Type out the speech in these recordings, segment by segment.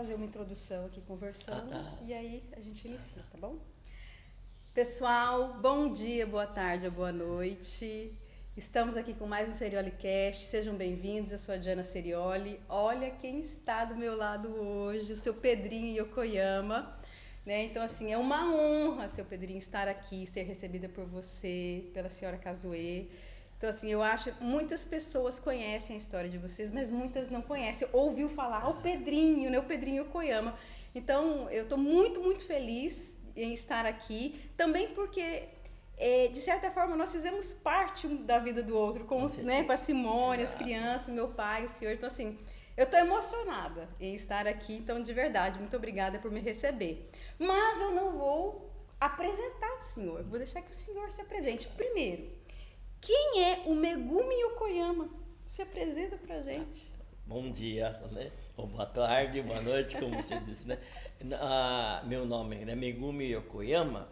fazer uma introdução aqui conversando e aí a gente inicia, tá bom? Pessoal, bom dia, boa tarde ou boa noite. Estamos aqui com mais um SerioliCast. Sejam bem-vindos, eu sou a Diana Serioli. Olha quem está do meu lado hoje, o seu Pedrinho Yokoyama. Né? Então, assim, é uma honra, seu Pedrinho, estar aqui, ser recebida por você, pela senhora Kazuê. Então, assim, eu acho que muitas pessoas conhecem a história de vocês, mas muitas não conhecem. Ouviu falar, o Pedrinho, né? O Pedrinho Yokoyama. Então, eu estou muito, muito feliz em estar aqui. Também porque, de certa forma, nós fizemos parte um da vida do outro, com a Simone, as crianças, meu pai, o senhor. Então, assim, eu estou emocionada em estar aqui. Então, de verdade, muito obrigada por me receber. Mas eu não vou apresentar o senhor. Vou deixar que o senhor se apresente. Primeiro, quem é o Megumi Yokoyama? Se apresenta pra gente. Bom dia, né? Ou boa tarde, boa noite, como você disse, né? Meu nome é Megumi Yokoyama,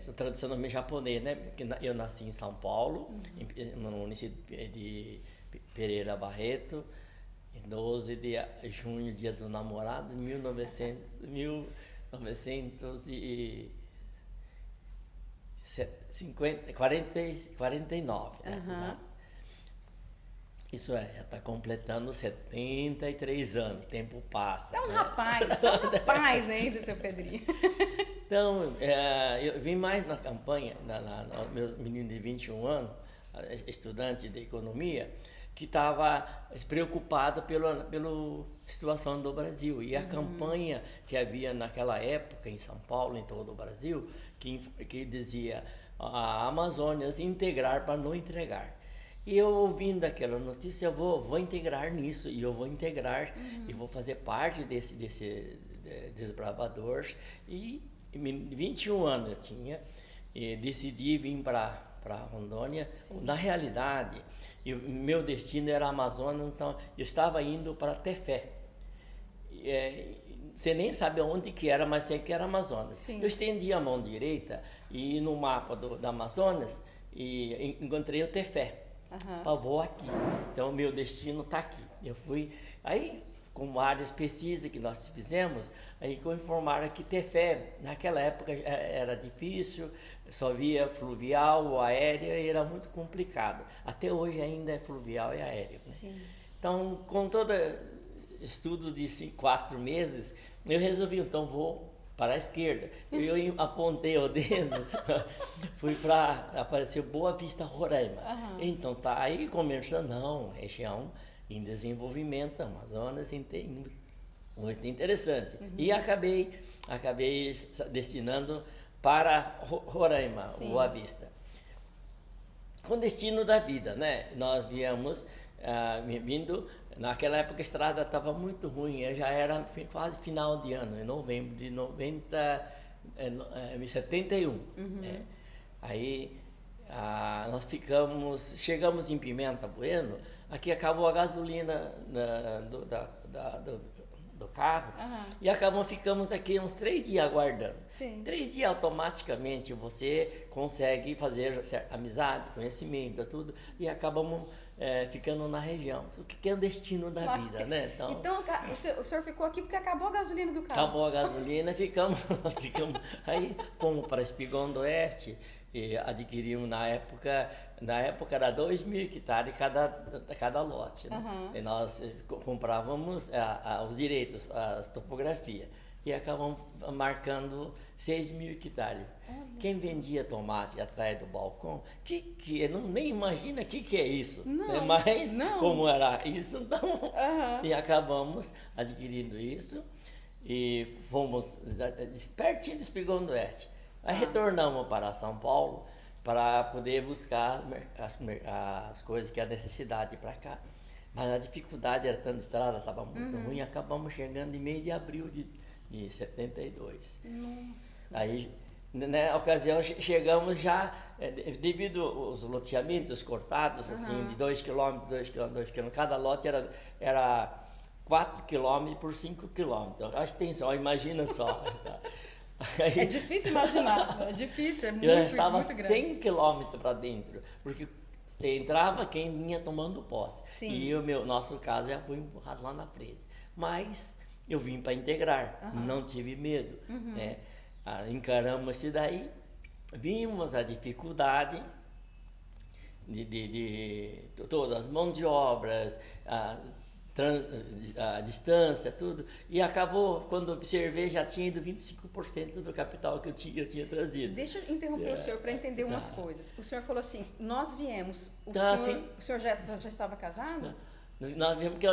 sou tradicionalmente japonês, né? Eu nasci em São Paulo, no município de Pereira Barreto, em 12 de junho, dia dos namorados, de 1949. Né? Isso já está completando 73 anos, o tempo passa. É um rapaz ainda, seu Pedrinho. Então, eu vim mais na campanha, meu menino de 21 anos, estudante de economia, que estava preocupado pela situação do Brasil. E a campanha que havia naquela época em São Paulo, em todo o Brasil, que dizia a Amazônia se integrar para não entregar. E eu ouvindo aquela notícia, eu vou integrar nisso, e eu vou integrar, e vou fazer parte desses desbravadores. E 21 anos eu tinha, e decidi vir para Rondônia. Sim. Na realidade, meu destino era Amazonas, então eu estava indo para Tefé. Você nem sabe onde que era, mas sei que era Amazonas. Sim. Eu estendi a mão direita e no mapa da Amazonas e encontrei o Tefé. Vou aqui. Então, o meu destino está aqui. Eu fui. Aí, com áreas pesquisas que nós fizemos, aí informaram que Tefé, naquela época, era difícil, só via fluvial ou aérea e era muito complicado. Até hoje ainda é fluvial e aéreo. Né? Sim. Então, com todo estudo de 4 meses, eu resolvi, então vou para a esquerda. Eu apontei o dedo, fui para apareceu Boa Vista, Roraima. Então tá aí começando, não, região em desenvolvimento, Amazonas, muito interessante. E acabei destinando para Roraima, sim, Boa Vista. Com destino da vida, né? Nós viemos vindo. Naquela época a estrada estava muito ruim, já era quase final de ano, em novembro de 71. Aí nós chegamos em Pimenta Bueno, aqui acabou a gasolina do carro, e ficamos aqui uns 3 dias aguardando. Sim. 3 dias automaticamente você consegue fazer amizade, conhecimento, tudo, e acabamos ficando na região, o que é o destino da vida, né? Então o senhor ficou aqui porque acabou a gasolina do carro? Acabou a gasolina, ficamos aí fomos para Espigão do Oeste e adquirimos na época era 2.000 hectares cada lote, né? E nós comprávamos os direitos, a topografia, e acabamos marcando 6.000 hectares. Quem vendia tomate atrás do balcão, nem imagina o que é isso, não, né? Mas não. Como era isso, então, e acabamos adquirindo isso e fomos pertinho do Espigão do Oeste. Aí retornamos para São Paulo para poder buscar as coisas que a necessidade para cá. Mas a dificuldade era tanta, estrada estava muito ruim, acabamos chegando em meio de abril de 72. Nossa. Aí, na ocasião, chegamos já, devido aos loteamentos cortados, assim, de 2 km, 2 km, 2 km, cada lote era 4 km por 5 km. A extensão, imagina só. Aí, é difícil imaginar, é difícil, é muito, eu estava muito grande. 100 km para dentro, porque entrava quem vinha tomando posse. Sim. E o nosso caso já foi empurrado lá na frente. Mas eu vim para integrar, não tive medo. Né? Encaramos isso daí, vimos a dificuldade de todas as mãos de obras, a distância, tudo, e acabou, quando observei, já tinha ido 25% do capital que eu tinha trazido. Deixa eu interromper o senhor para entender umas coisas. O senhor falou assim, nós viemos, o senhor já estava casado? Nós vimos que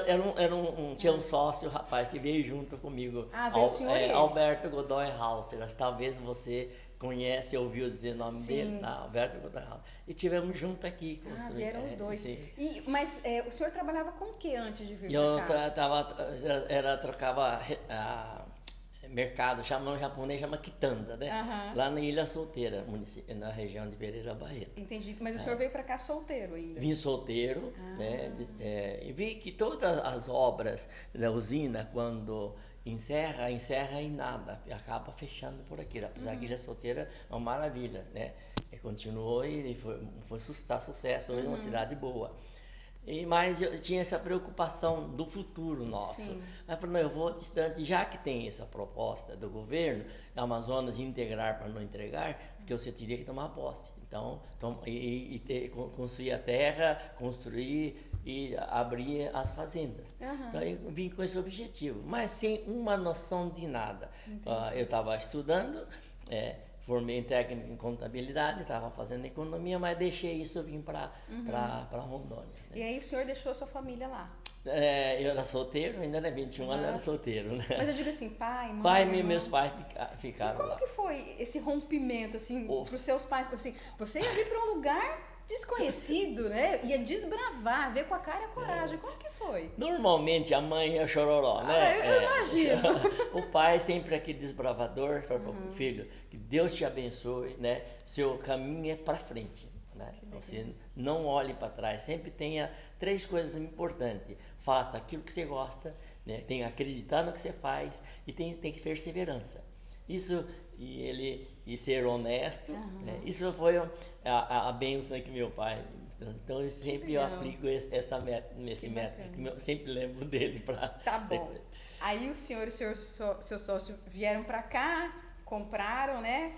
tinha um sócio, rapaz, que veio junto comigo. Veio o senhor Alberto Godoy Hauser, talvez você conhece, ouviu dizer o nome dele, Alberto Godoy Hauser. E tivemos junto aqui. Vieram os dois. Mas o senhor trabalhava com o que antes de vir para cá? Eu trocava mercado, chamam japonês, chama Kitanda, né? Lá na Ilha Solteira, na região de Pereira Barreto. Entendi, mas o senhor veio para cá solteiro ainda? Vim solteiro, né? E vi que todas as obras da usina, quando encerra em nada, acaba fechando por aqui. Apesar que Ilha Solteira é uma maravilha, né? E continuou e foi sucesso, hoje é uma cidade boa. Mas eu tinha essa preocupação do futuro nosso. Aí eu falei, não, eu vou distante, já que tem essa proposta do governo, da Amazonas integrar para não entregar, porque você teria que tomar posse. Então, construir a terra, construir e abrir as fazendas. Então, eu vim com esse objetivo, mas sem uma noção de nada. Eu estava estudando, formei em técnico em contabilidade, estava fazendo economia, mas deixei isso e vim para Rondônia. Né? E aí o senhor deixou a sua família lá? Eu era solteiro, ainda era 21 anos, era solteiro. Né? Mas eu digo assim, pai, mãe... Meus pais ficaram lá. E como que foi esse rompimento, assim, para os seus pais? Assim, você ia vir para um lugar desconhecido, né? Ia desbravar, ver com a cara e a coragem. Como que foi? Normalmente a mãe é o chororó, né? Eu imagino. O pai sempre aquele desbravador, fala para o filho, que Deus te abençoe, né? Seu caminho é para frente, né? Você não olhe para trás, sempre tenha 3 coisas importantes. Faça aquilo que você gosta, né? Tem que acreditar no que você faz e tem que ter perseverança. Isso e ser honesto, né? Isso foi a bênção que meu pai. Então eu sempre aplico esse método, que eu sempre lembro dele para. Tá bom. Aí o senhor e seu sócio vieram para cá, compraram, né?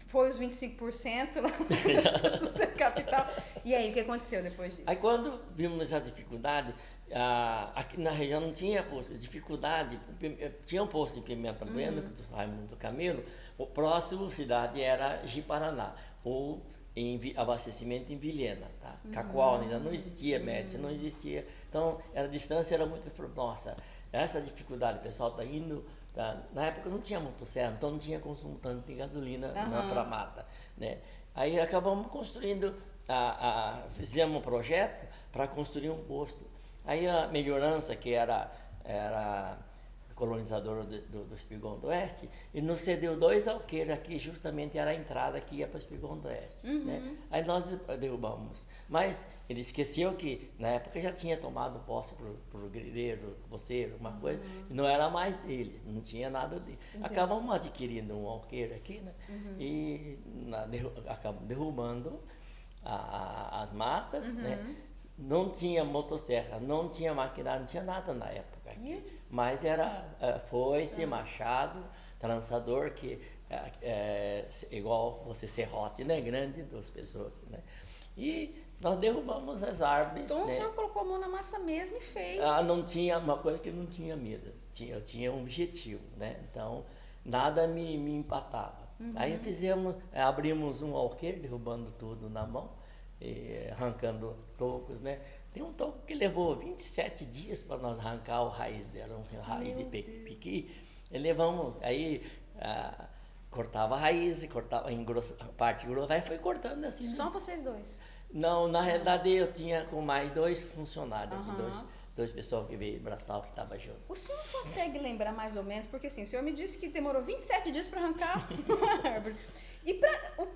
Foi os 25% lá do seu capital. E aí, o que aconteceu depois disso? Aí quando vimos essa dificuldade, aqui na região não tinha posto de dificuldade, tinha um posto de Pimenta Bueno, do Raimundo do Camelo, o próximo cidade era Ji-Paraná, ou abastecimento em Vilhena, tá? Cacoal ainda não existia, Médici não existia, então a distância era muito, nossa, essa dificuldade, o pessoal está indo, na época não tinha motosserra, então não tinha consumo tanto de gasolina para mata, né? Aí acabamos construindo, fizemos um projeto para construir um posto. Aí a Melhorança, que era colonizadora do Espigão do Oeste, e nos cedeu 2 alqueires aqui, justamente era a entrada que ia para o Espigão do Oeste. Né? Aí nós derrubamos. Mas ele esqueceu que na época já tinha tomado posse para o grileiro, voceiro, uma coisa, e não era mais dele, não tinha nada dele. Acabamos adquirindo um alqueire aqui, né? E acabamos derrubando as matas, né? Não tinha motosserra, não tinha maquinário, não tinha nada na época aqui. Mas era foice, machado, trançador, que igual você serrote, né? Grande, 2 pessoas, né? E nós derrubamos as árvores. Então o senhor colocou a mão na massa mesmo e fez. Não tinha, uma coisa que eu não tinha medo, eu tinha um objetivo, né? Então nada me empatava. Aí abrimos um alqueire, derrubando tudo na mão, arrancando tocos, né? Tem um toco que levou 27 dias para nós arrancar o raiz dela, um raiz de piqui. E levamos, aí cortava a raiz, cortava em parte grossa, aí foi cortando assim. Só vocês 2? Não, na realidade eu tinha com mais 2 funcionários, dois pessoas que veio braçal que estavam junto. O senhor consegue lembrar mais ou menos, porque assim, o senhor me disse que demorou 27 dias para arrancar uma árvore. E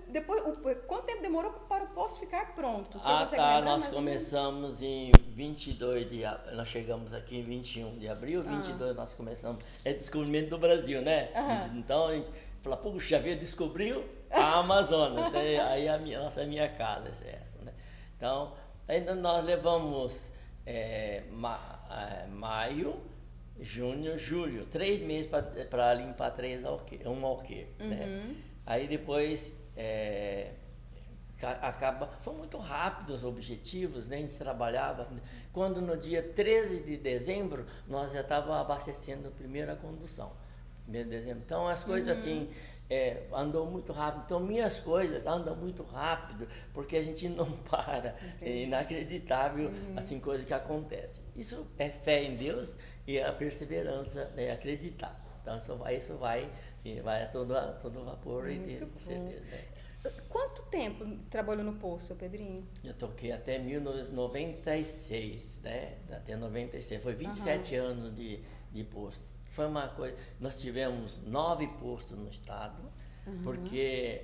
depois, quanto tempo demorou para o poço ficar pronto? Nós começamos em 22 de abril, nós chegamos aqui em 21 de abril, 22 nós começamos, descobrimento do Brasil, né? Então a gente fala, puxa, já descobriu a Amazonas, né? Aí a minha casa é essa, né? Então, ainda nós levamos maio, junho, julho, 3 meses para limpar um alqueire, né? Aí depois foi muito rápido os objetivos, né? A gente trabalhava. Quando no dia 13 de dezembro, nós já estávamos abastecendo a primeira condução. 1º de dezembro. Então as coisas assim, andou muito rápido. Então minhas coisas andam muito rápido, porque a gente não para. É inacreditável, assim, coisas que acontecem. Isso é fé em Deus e a perseverança, né? Acreditar. Então isso vai a todo vapor e com certeza, né? Quanto tempo trabalhou no posto, Pedrinho? Eu toquei até 1996, né? Até 96. Foi 27 anos de posto. Foi uma coisa... Nós tivemos 9 postos no estado, porque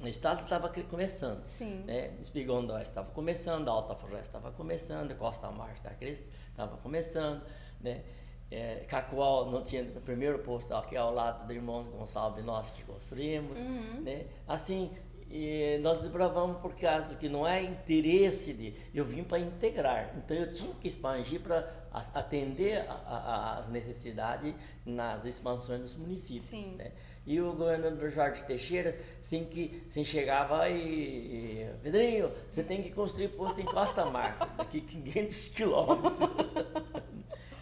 o estado estava começando. Sim. Né? Espigondó estava começando, a Alta Floresta estava começando, Costa Marques estava começando, né? Cacoal não tinha o primeiro posto aqui ao lado do irmão Gonçalves, nós que construímos, né? Assim, e nós desbravamos por causa do que não é interesse eu vim para integrar, então eu tinha que expandir para atender as necessidades nas expansões dos municípios. Sim. Né? E o governador Jorge Teixeira, chegava e Pedrinho, você tem que construir posto em Costa Marques, daqui 500 quilômetros.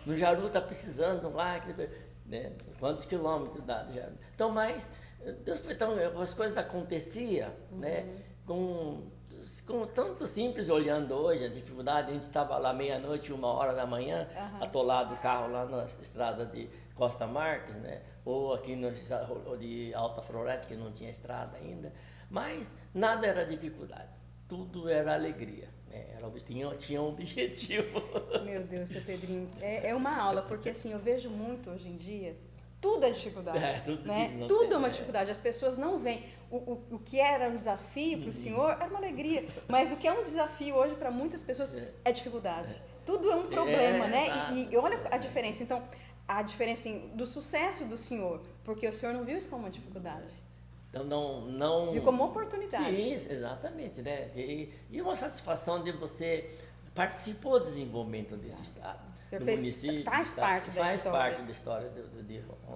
No Jaru está precisando lá, né? Quantos quilômetros dá do Jaru? Então, as coisas aconteciam, né? Com tanto simples, olhando hoje a dificuldade. A gente estava lá meia-noite, 1h da manhã, atolado o carro lá na estrada de Costa Marques, né? Ou aqui no estado de Alta Floresta, que não tinha estrada ainda. Mas nada era dificuldade, tudo era alegria. Tinha um objetivo. Meu Deus, seu Pedrinho, é uma aula, porque assim, eu vejo muito hoje em dia, tudo é dificuldade, tudo é uma dificuldade, as pessoas não veem, o que era um desafio para o senhor era uma alegria, mas o que é um desafio hoje para muitas pessoas é dificuldade, tudo é um problema, né, e olha a diferença, então, a diferença do sucesso do senhor, porque o senhor não viu isso como uma dificuldade. Não... Viu como oportunidade. Sim, exatamente, né? E uma satisfação de você participou do desenvolvimento desse estado, do município. Faz parte da história. Faz parte da história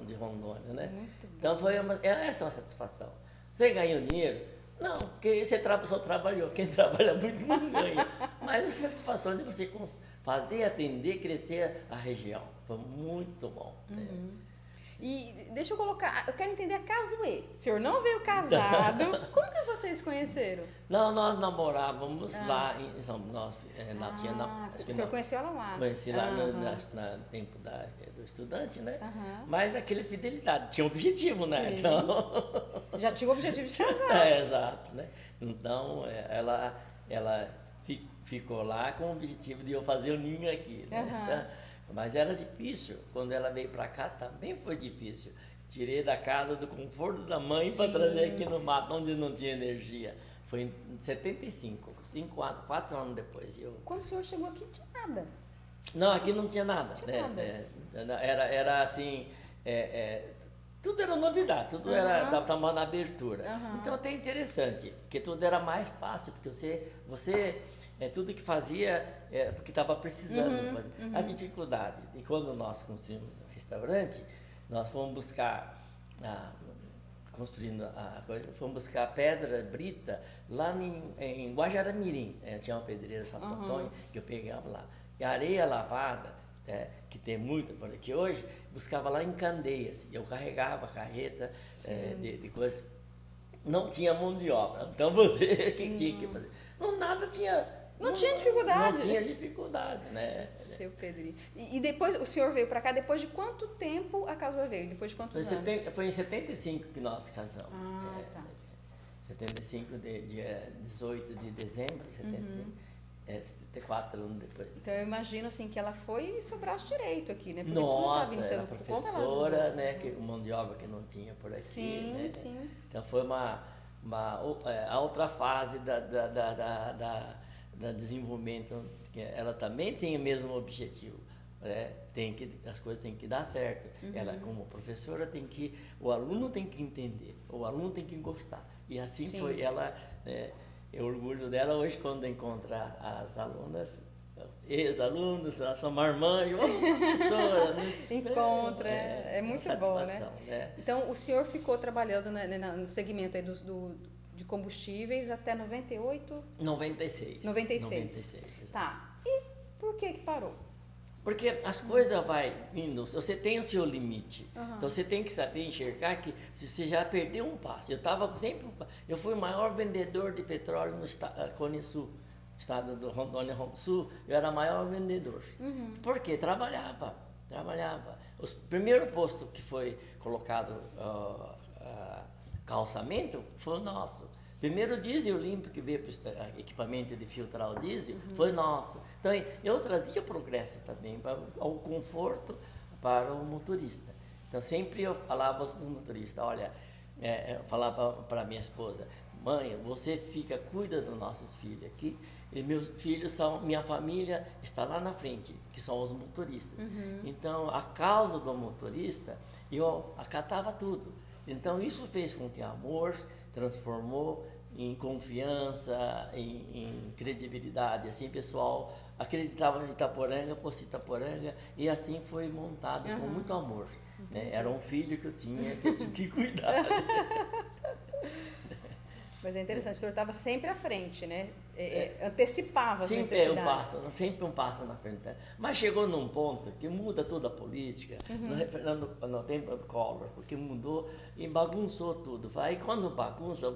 de Rondônia, né? Então essa é uma satisfação. Você ganhou dinheiro? Não, porque você só trabalhou. Quem trabalha muito não ganha. Mas a satisfação de você fazer, atender, crescer a região. Foi muito bom. Né? E deixa eu colocar, eu quero entender a Casuê. O senhor não veio casado, como que vocês se conheceram? Não, nós namorávamos lá em São Paulo. O senhor conheceu ela lá? Conheci lá no tempo do estudante, né? Mas aquela fidelidade, tinha objetivo, né? Então... Já tinha o objetivo de se casar. Exato, né? Então, ela ficou lá com o objetivo de eu fazer o ninho aqui, né? Então, mas era difícil, quando ela veio para cá também foi difícil. Tirei da casa, do conforto da mãe para trazer aqui no mato, onde não tinha energia. Foi em 75, 4 anos depois. Quando o senhor chegou aqui, não tinha nada? Não, aqui não tinha nada. Era assim, tudo era novidade, tudo estava tomando abertura. Então até interessante, porque tudo era mais fácil, porque você tudo que fazia porque estava precisando fazer. A dificuldade, e quando nós construímos um restaurante, nós fomos buscar, construindo a coisa, fomos buscar pedra, brita, lá em Guajaramirim, tinha uma pedreira Santo Antônio, que eu pegava lá. E a areia lavada, que tem muito por aqui hoje, buscava lá em Candeias. Eu carregava a carreta de coisa. Não tinha mão de obra, então você, o que tinha que fazer? Nada tinha... Não tinha dificuldade. Não tinha dificuldade, né? Seu Pedrinho. E depois, o senhor veio para cá, depois de quanto tempo a Casuê veio? Depois de quantos anos? Foi em 75 que nós casamos. Tá. 75, dia 18 de dezembro, 75. 74 anos depois. Então eu imagino assim que ela foi seu braço direito aqui, né? Porque nossa, era professora, né? Que mão de obra que não tinha por aqui. Sim, né? sim. Então foi a outra fase da desenvolvimento, que ela também tem o mesmo objetivo, as coisas têm que dar certo. Ela como professora o aluno tem que entender, o aluno tem que gostar, e assim foi ela. O orgulho dela hoje quando encontra as alunas, ex-alunos, a sua marmã, professora. Né? Encontra, é muito bom, né? Então, o senhor ficou trabalhando no segmento aí de combustíveis até 98? 96. 96. Tá. E por que parou? Porque as coisas vai indo, você tem o seu limite. Então você tem que saber enxergar que se você já perdeu um passo. Eu fui o maior vendedor de petróleo no Cone Sul, estado do Rondônia Sul, eu era o maior vendedor. Por quê? Trabalhava. O primeiro posto que foi colocado calçamento foi o nosso. Primeiro diesel limpo que veio para o equipamento de filtrar o diesel foi nosso. Então, eu trazia progresso também, ao conforto para o motorista. Então, sempre eu falava para o motorista, olha, eu falava para minha esposa, mãe, você cuida dos nossos filhos aqui, e meus filhos minha família está lá na frente, que são os motoristas. Então, a causa do motorista, eu acatava tudo. Então, isso fez com que amor transformou em confiança, em credibilidade. Assim, o pessoal acreditava em Itaporanga, posto Itaporanga, e assim foi montado com muito amor. Né? Era um filho que eu tinha que cuidar. Mas é interessante, o senhor estava sempre à frente, né? Antecipava as necessidades. Sempre um passo na frente. Mas chegou num ponto que muda toda a política, no tempo do Collor, porque mudou e bagunçou tudo. Aí quando bagunça,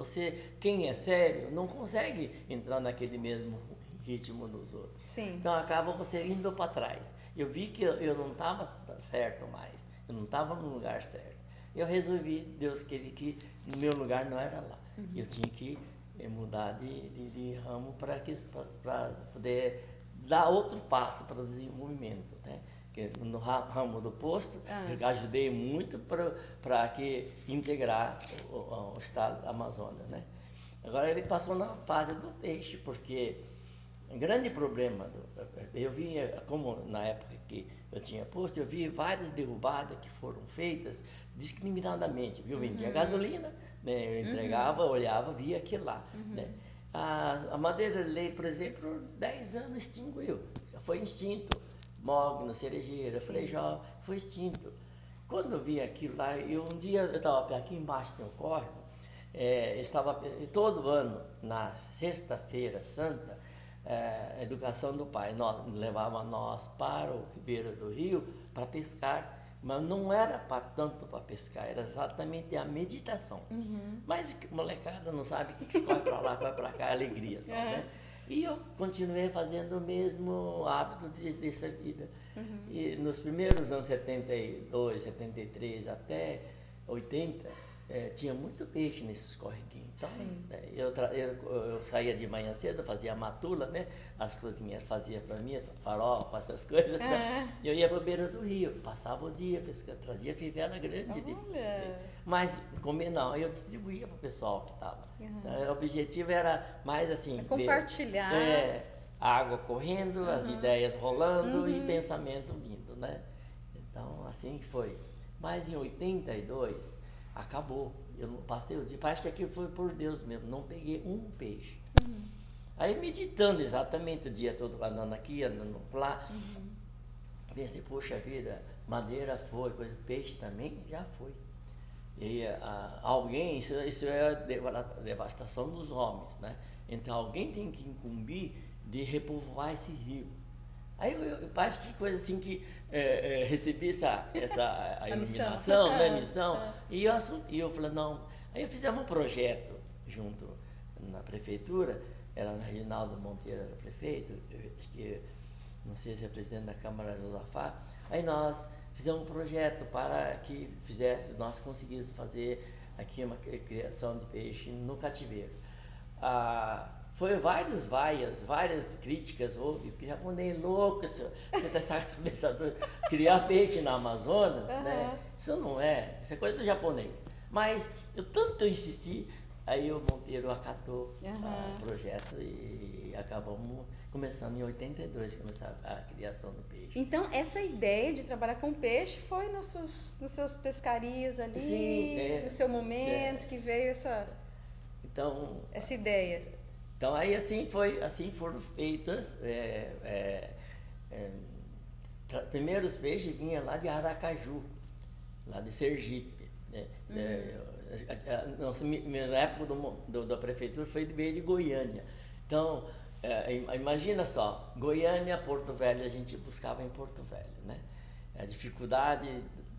quem é sério, não consegue entrar naquele mesmo ritmo dos outros. Sim. Então acaba você indo para trás. Eu vi que eu não estava certo mais, eu não estava no lugar certo. Eu resolvi, Deus queria que o meu lugar não era lá. Eu tinha que mudar de ramo para poder dar outro passo para o desenvolvimento. Né? Porque no ramo do posto, eu ajudei muito para integrar o estado do Amazonas. Né? Agora ele passou na fase do peixe, porque o grande problema, eu vi, como na época que eu tinha posto, eu vi várias derrubadas que foram feitas discriminadamente. Eu vendia gasolina, né? Eu entregava, olhava, via aquilo lá. Né? A madeira de lei, por exemplo, 10 anos extinguiu, já foi extinto. Mogno, cerejeira, frejó, foi extinto. Quando eu vi aquilo lá, um dia eu estava aqui embaixo tem um córrego, estava todo ano, na sexta-feira santa, educação do pai, levava nós para o Ribeiro do Rio para pescar, mas não era tanto para pescar, era exatamente a meditação. Mas molecada não sabe o que vai para lá, vai para cá, é alegria só, né? E eu continuei fazendo o mesmo hábito dessa vida. E nos primeiros anos 72, 73 até 80, tinha muito peixe nesses correguinhos. Então, eu saía de manhã cedo, fazia matula, né? As cozinhas fazia para mim, farofa, essas coisas. Então, eu ia para o beira do rio, passava o dia pescando, trazia fivela grande. Mas, comer não, eu distribuía para o pessoal que estava. Então, o objetivo era mais assim... compartilhar. Água correndo, as ideias rolando e pensamento vindo, né? Então, assim foi. Mas em 82... acabou, eu não passei o dia, parece que aquilo foi por Deus mesmo, não peguei um peixe. Aí meditando exatamente o dia todo, andando aqui, andando lá, pensei, poxa vida, madeira foi, peixe também já foi. E alguém, isso é a devastação dos homens, né? Então alguém tem que incumbir de repovoar esse rio. Aí eu acho que coisa assim que recebi a iluminação, né, a missão, e eu falei, não. Aí fizemos um projeto junto na prefeitura, era na Reginaldo Monteiro, era prefeito, acho que, não sei se é presidente da Câmara Josafá, aí nós fizemos um projeto para que nós conseguíssemos fazer aqui uma criação de peixe no cativeiro. Foi várias críticas houve, porque japonês louco, você está essa cabeça doida, criar peixe na Amazonas, né? Isso não isso é coisa do japonês. Mas eu tanto insisti, aí o Monteiro acatou o projeto e acabamos começando em 82, começar a criação do peixe. Então, essa ideia de trabalhar com peixe foi nas suas pescarias ali, sim, no seu momento que veio essa ideia? Então aí assim foram feitas. Primeiros peixes vinham lá de Aracaju, lá de Sergipe. Né? Na época da prefeitura foi de Goiânia. Então, imagina só, Goiânia, Porto Velho, a gente buscava em Porto Velho, né? A dificuldade,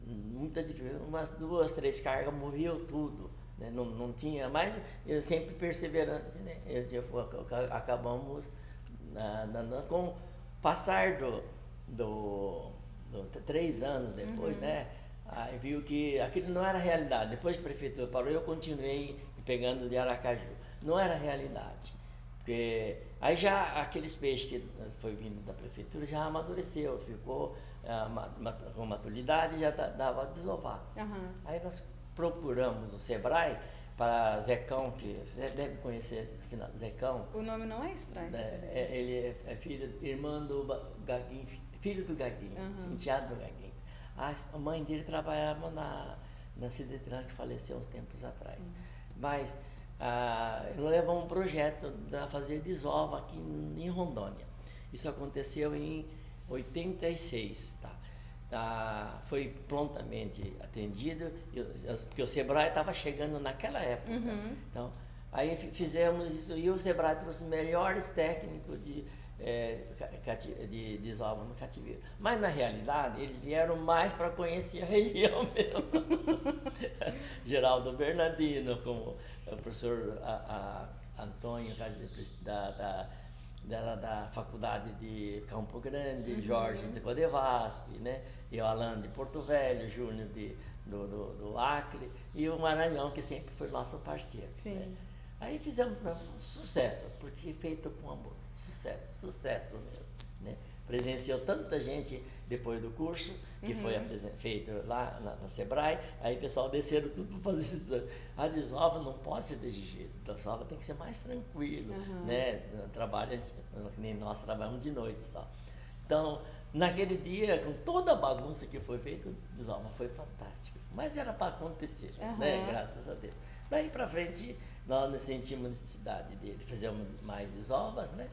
muita dificuldade, umas 2, 3 cargas, morreu tudo, né? Não tinha, mas eu sempre perseverante, né? Acabamos com o passar do 3 anos depois, né? Aí viu que aquilo não era realidade. Depois que a prefeitura parou, eu continuei pegando de Aracaju. Não era realidade. Porque aí já aqueles peixes que foi vindo da prefeitura já amadureceu, ficou com maturidade, já dava a desovar. Aí nós procuramos o Sebrae para Zecão, que você deve conhecer, Zecão. O nome não é estranho. Ele é irmão do Gaguinho, filho do Gaguinho, enteado do Gaguinho. A mãe dele trabalhava na Cidetran, que faleceu uns tempos atrás. Sim. Mas nós levamos um projeto para fazer desova aqui em Rondônia. Isso aconteceu em 86. Foi prontamente atendido, porque o Sebrae estava chegando naquela época. Então, aí fizemos isso e o Sebrae trouxe os melhores técnicos de desova no cativeiro. Mas na realidade eles vieram mais para conhecer a região mesmo. Geraldo Bernardino, como o professor Antônio da Faculdade de Campo Grande, Jorge de Codevasp, né? E o Alan de Porto Velho, Júnior do Acre e o Maranhão, que sempre foi nosso parceiro. Sim. Né? Aí fizemos um sucesso, porque feito com amor. Sucesso mesmo, né? Presenciou tanta gente depois do curso, que foi feito lá na Sebrae, aí o pessoal desceram tudo para fazer esse desova. A desova não pode ser desse jeito, a desova tem que ser mais tranquilo, né? Trabalha, nem nós trabalhamos de noite só. Então, naquele dia, com toda a bagunça que foi feita, a desova foi fantástico, mas era para acontecer, né? Graças a Deus. Daí para frente, nós nos sentimos necessidade de fazer mais desovas, né?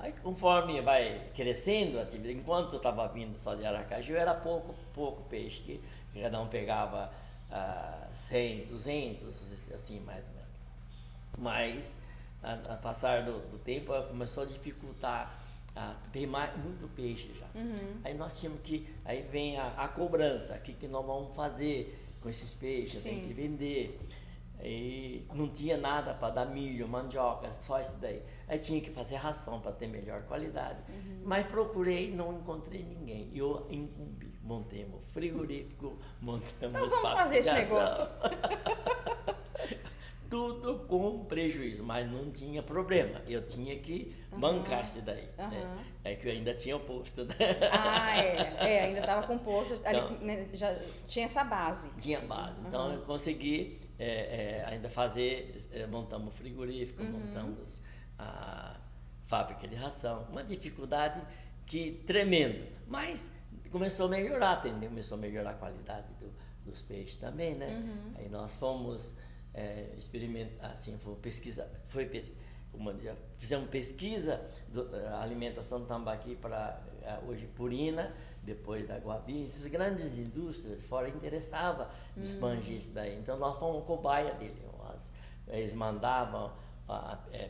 Aí, conforme vai crescendo a atividade, enquanto eu estava vindo só de Aracaju, era pouco peixe, que cada um pegava 100, 200, assim mais ou menos. Mas, a passar do tempo, começou a dificultar, ter muito peixe já. Aí nós tínhamos aí vem a cobrança, o que nós vamos fazer com esses peixes, tem que vender. E não tinha nada para dar milho, mandioca, só isso daí. Aí tinha que fazer ração para ter melhor qualidade. Mas procurei, não encontrei ninguém. Eu incumbi, montamos frigorífico, montamos então vamos fazer esse negócio. Tudo com prejuízo, mas não tinha problema. Eu tinha que bancar isso daí. Né? É que eu ainda tinha o posto. Né? Ainda estava com o posto, então, ali, já tinha essa base. Tinha base. Então eu consegui ainda fazer, montamos frigorífico, montamos a fábrica de ração. Uma dificuldade tremendo, mas começou a melhorar, entendeu? Começou a melhorar a qualidade dos peixes também, né? Aí nós fomos experimentar, assim, fizemos pesquisa da alimentação do tambaqui para hoje Purina, depois da Guabi. Essas grandes indústrias de fora interessavam em expandir isso daí. Então nós fomos cobaia dele. Eles mandavam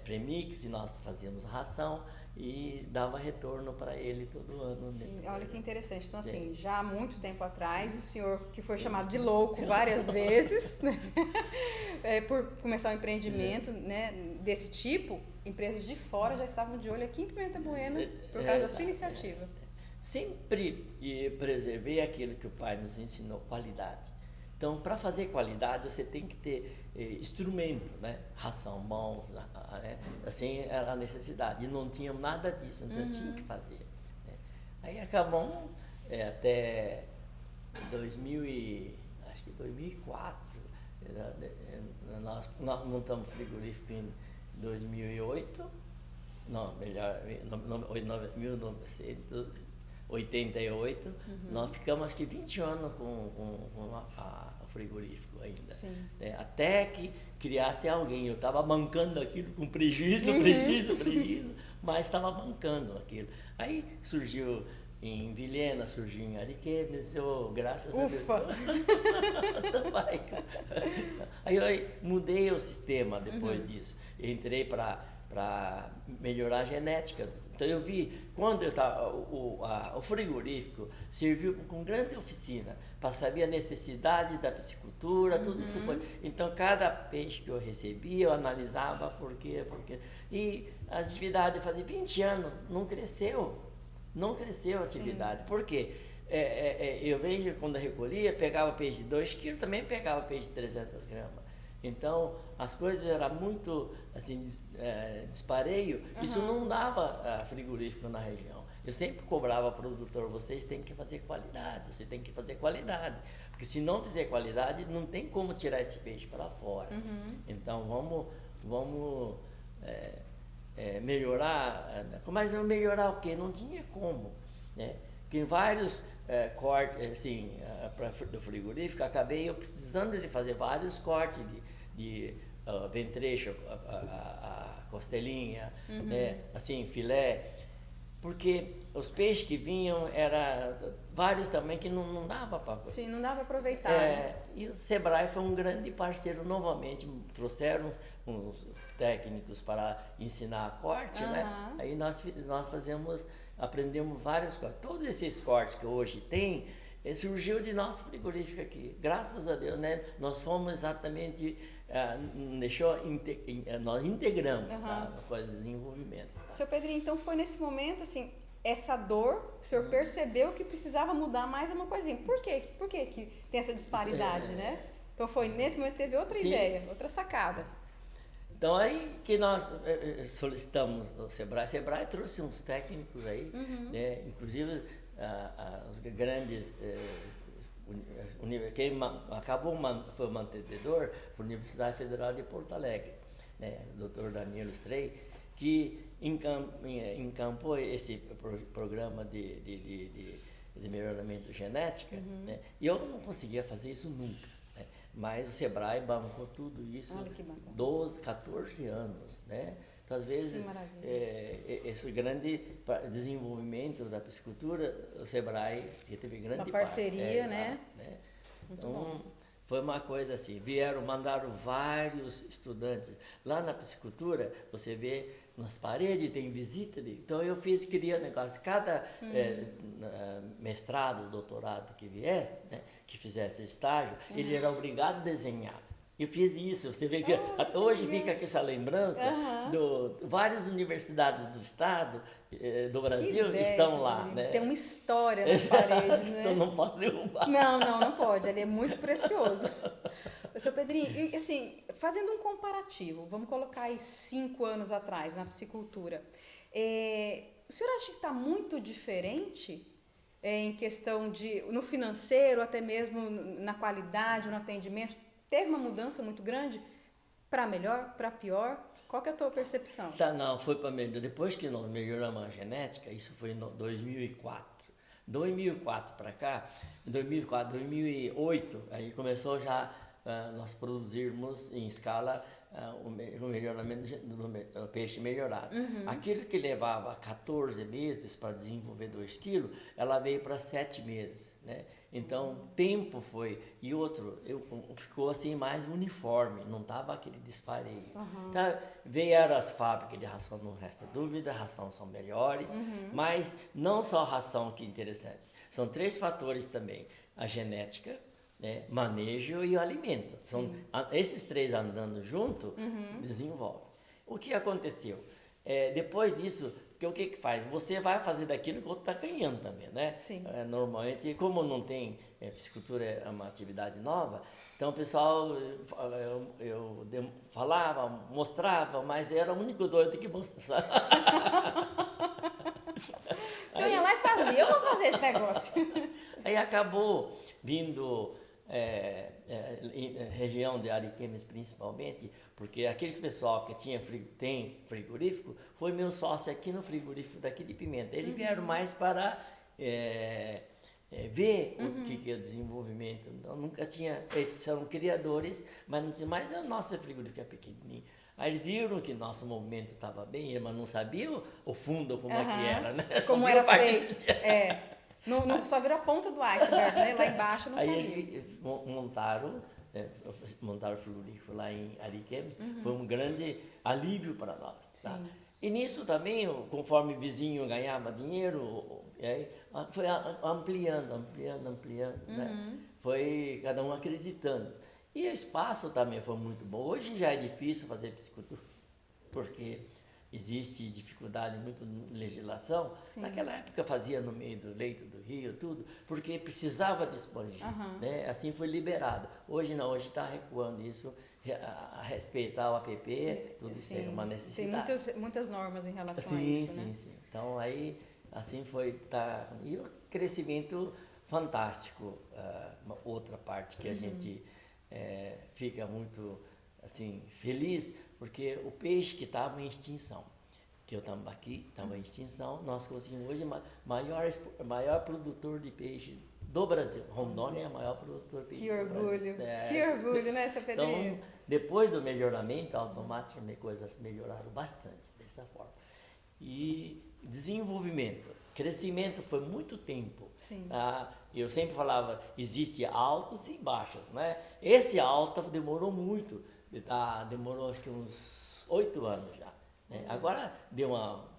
premix e nós fazíamos ração e dava retorno para ele todo ano. Olha que interessante. Então, assim, já há muito tempo atrás, o senhor, que foi chamado de louco várias vezes, né? Por começar um empreendimento, né, desse tipo, empresas de fora já estavam de olho aqui em Pimenta Bueno por causa da sua iniciativa. Sempre preservei aquilo que o pai nos ensinou, qualidade. Então, para fazer qualidade, você tem que ter instrumento, né? Ração, mãos, né? Assim era a necessidade. E não tinha nada disso, então tinha que fazer. Né? Aí acabamos até 2004. Nós montamos frigorífico em 2008. Não, melhor, 1988, nós ficamos acho que 20 anos com o frigorífico ainda. Até que criasse alguém. Eu estava bancando aquilo com prejuízo, mas estava bancando aquilo. Aí surgiu em Vilhena, surgiu em Ariquemes, graças a Deus. Aí eu mudei o sistema depois disso. Eu entrei para melhorar a genética. Então eu vi, quando eu estava, o frigorífico serviu com grande oficina para saber a necessidade da piscicultura, tudo isso foi. Então cada peixe que eu recebia, eu analisava por quê. E a atividade fazia 20 anos, não cresceu a atividade. Por quê? Eu vejo quando eu recolhia, pegava peixe de 2 quilos, também pegava peixe de 300 gramas. Então, as coisas eram muito, assim, dispareio. Isso não dava frigorífico na região. Eu sempre cobrava para o produtor, vocês têm que fazer qualidade, você tem que fazer qualidade. Porque se não fizer qualidade, não tem como tirar esse peixe para fora. Então, vamos melhorar. Mas melhorar o quê? Não tinha como, né? Porque em vários cortes, assim, do frigorífico, acabei eu precisando de fazer vários cortes de ventrecho, a costelinha, assim, filé, porque os peixes que vinham eram vários também que não dava para... Sim, não dava para aproveitar. Né? E o Sebrae foi um grande parceiro novamente, trouxeram uns técnicos para ensinar a corte, né? Aí nós aprendemos vários cortes. Todos esses cortes que hoje tem, surgiu de nosso frigorífico aqui. Graças a Deus, né? Nós fomos exatamente... nós integramos com o desenvolvimento. Seu Pedrinho, então foi nesse momento, assim, essa dor, o senhor percebeu que precisava mudar mais uma coisinha. Por quê? Por que tem essa disparidade, né? Então foi nesse momento que teve outra ideia, outra sacada. Então aí que nós solicitamos o Sebrae. O Sebrae trouxe uns técnicos aí, né? Inclusive os grandes... quem foi o mantenedor foi a Universidade Federal de Porto Alegre, né? O Dr. Danilo Strey, que encampou esse programa de melhoramento genético, né? E eu não conseguia fazer isso nunca, né? Mas o Sebrae bancou tudo isso 12, 14 anos, né? Então, às vezes, esse grande desenvolvimento da piscicultura, o Sebrae teve grande uma parceria, parte, né? Então, foi uma coisa assim, mandaram vários estudantes. Lá na piscicultura, você vê nas paredes, tem visita. Então, queria negócio, cada mestrado, doutorado que viesse, né, que fizesse estágio, ele era obrigado a desenhar. Eu fiz isso, você vê que hoje fica aqui essa lembrança, várias universidades do estado, do Brasil, estão lá. Né? Tem uma história nas paredes, né? Então não posso derrubar. Não pode, ele é muito precioso. Seu Pedrinho, e, assim, fazendo um comparativo, vamos colocar aí 5 anos atrás, na piscicultura, o senhor acha que está muito diferente em questão no financeiro, até mesmo na qualidade, no atendimento? Teve uma mudança muito grande para melhor, para pior? Qual que é a tua percepção? Não, foi para melhor. Depois que nós melhoramos a genética, isso foi em 2004. 2004 para cá, em 2004, 2008, aí começou já nós produzirmos em escala o melhoramento do peixe melhorado. Aquilo que levava 14 meses para desenvolver 2 quilos, ela veio para 7 meses, né? Então, tempo foi, e outro, ficou assim mais uniforme, não estava aquele dispareio. Então, vieram as fábricas de ração, não resta dúvida, ração são melhores, mas não só a ração que é interessante, são 3 fatores também, a genética, né, manejo e o alimento. Esses 3 andando junto, desenvolvem. O que aconteceu? Depois disso, o que faz? Você vai fazer daquilo que o outro está ganhando também, né? Sim. Normalmente, como não tem, piscicultura é uma atividade nova, então o pessoal, eu falava, mostrava, mas era o único doido que mostrava. O senhor ia lá e fazia, eu vou fazer esse negócio. Aí acabou vindo região de Ariquemes principalmente, porque aqueles pessoal que tem frigorífico, foi meu sócio aqui no frigorífico daqui de Pimenta. Eles vieram mais para ver o que é o desenvolvimento. Então, nunca tinha, são criadores, mas não tinha mais a nossa frigorífica pequenininha. Aí eles viram que nosso movimento estava bem, mas não sabiam o fundo como é que era, né? Como era feito. Não só viram a ponta do iceberg, né? Lá embaixo não sabia. Aí eles montaram o frigorífico lá em Ariquemes, foi um grande alívio para nós. Tá? E nisso também, conforme o vizinho ganhava dinheiro, foi ampliando, né? Foi cada um acreditando. E o espaço também foi muito bom. Hoje já é difícil fazer piscicultura, porque existe dificuldade muito na legislação. Sim. Naquela época fazia no meio do leito do rio, tudo, porque precisava de expandir. Né? Assim foi liberado. Hoje não, hoje está recuando isso, a respeitar o APP, tudo isso é uma necessidade. Tem muitas normas em relação a isso, né? Sim. Então aí, assim foi, e o crescimento fantástico, uma outra parte que a gente fica muito assim, feliz, porque o peixe que estava em extinção, que o tambaqui estava em extinção, nós conseguimos hoje maior produtor de peixe do Brasil. Rondônia é o maior produtor de peixe do Brasil. Que orgulho, né, seu Pedrinho? Então, depois do melhoramento, automaticamente coisas melhoraram bastante dessa forma. E desenvolvimento, crescimento foi muito tempo. Sim. Eu sempre falava, existe altos e baixos, né? Esse alto demorou muito, demorou acho que uns 8 anos já. Né? Agora deu uma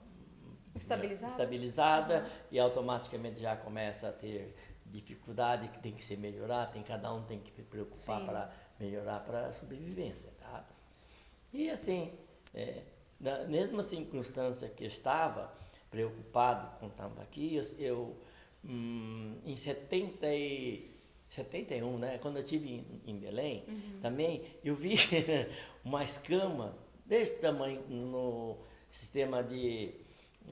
estabilizada e automaticamente já começa a ter dificuldade que tem que ser melhorada, cada um tem que se preocupar para melhorar para a sobrevivência. Tá? E assim, na mesma circunstância que eu estava preocupado com o tambaqui, eu em 71, né, quando eu estive em Belém, também eu vi uma escama desse tamanho no sistema de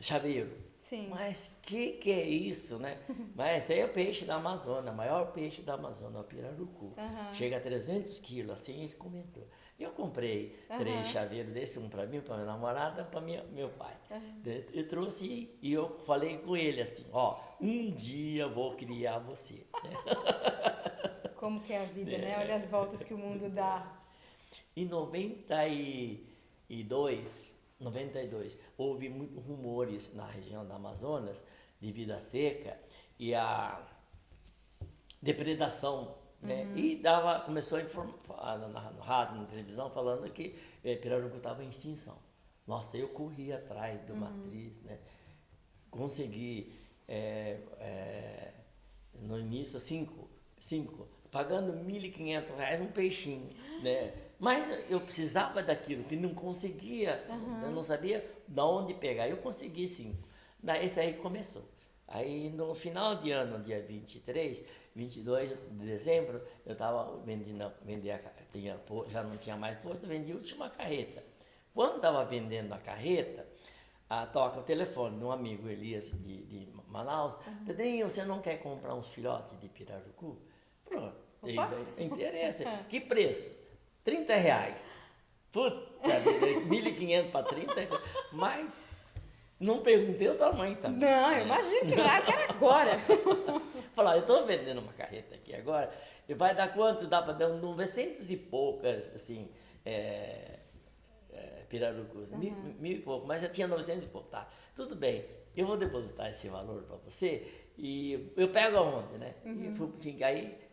chaveiro. Sim. Mas que é isso, né? Mas esse aí é o peixe da Amazônia, o maior peixe da Amazônia, o pirarucu. Chega a 300 quilos, assim ele comentou. Eu comprei 3 chaveiros desse, um para mim, para minha namorada, para meu pai. Eu trouxe e eu falei com ele assim, um dia eu vou criar você. Como que é a vida, né? Olha as voltas que o mundo dá. Em 92, houve muitos rumores na região da Amazonas devido à seca e à depredação, né? E começou a informar no rádio, na televisão, falando que pirarucu estava em extinção. Nossa, eu corri atrás de uma atriz, né? Consegui, no início, 5, pagando R$1.500 um peixinho, né? Mas eu precisava daquilo, que não conseguia, eu não sabia de onde pegar. Eu consegui 5. Daí isso aí começou. Aí no final de ano, dia 22 de dezembro, eu estava já não tinha mais posto, vendi a última carreta. Quando estava vendendo a carreta, toca o telefone de um amigo Elias de Manaus. Pedrinho, você não quer comprar uns filhotes de pirarucu? Pronto, interessa. Que preço? R$30. Puta, 1.500 para 30, mas não perguntei o tamanho também. Não, eu imagino que lá que era agora. Falar, eu estou vendendo uma carreta aqui agora, e vai dar quanto? Dá para dar 900 e poucas, assim, pirarucus, 1.000 e pouco, mas já tinha 900 e pouco, tá? Tudo bem, eu vou depositar esse valor para você e eu pego aonde, né? E fui assim, aí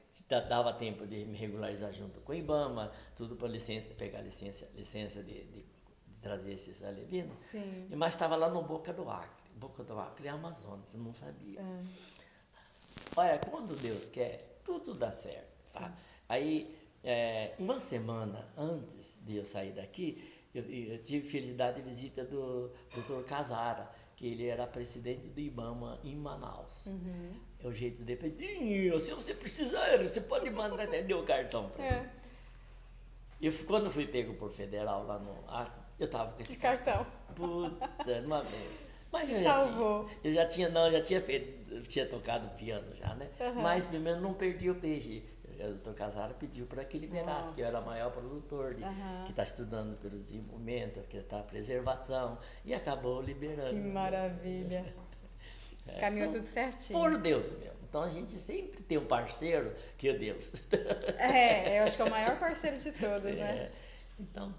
dava tempo de me regularizar junto com o IBAMA, tudo para pegar licença de trazer esses alevinos. Sim. Mas estava lá no Boca do Acre. Boca do Acre é Amazonas, eu não sabia. Olha, quando Deus quer, tudo dá certo. Tá? Aí, uma semana antes de eu sair daqui, eu tive felicidade de visita do Dr. Casara, que ele era presidente do IBAMA em Manaus. É o jeito de Pedrinho, se você precisar, você pode mandar o cartão para mim. Quando fui pego por federal lá no Acre, eu tava com esse cartão. Puta, uma vez. Mas eu tinha tocado piano já, né? Mas primeiro não perdi o peixe. O doutor Casara pediu para que liberasse, que eu era o maior produtor, que está estudando pelo desenvolvimento, que está preservação, e acabou liberando. Que maravilha. Caminhou tudo certinho. Por Deus mesmo. Então a gente sempre tem um parceiro que é Deus. Eu acho que é o maior parceiro de todos, né? Então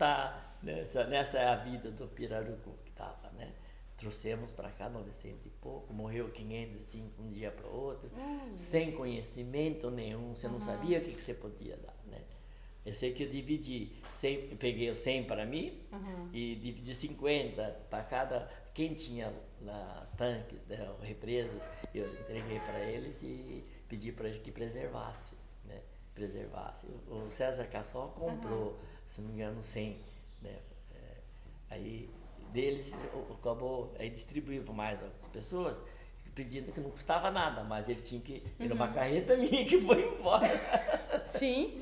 nessa é a vida do pirarucu que estava, né? Trouxemos para cá 900 e pouco, morreu 505 um dia para o outro, sem conhecimento nenhum, você não sabia o que você podia dar, né? Eu sei que eu dividi, peguei 100 para mim e dividi 50 para cada, quem tinha lá tanques, né, represas, eu entreguei para eles e pedi para eles que preservasse, né? Preservasse. O César Cassol comprou, se não me engano, 100, né? Aí deles acabou, aí distribuiu para mais outras pessoas, pedindo que não custava nada, mas ele tinha que ir numa carreta minha que foi embora. Sim.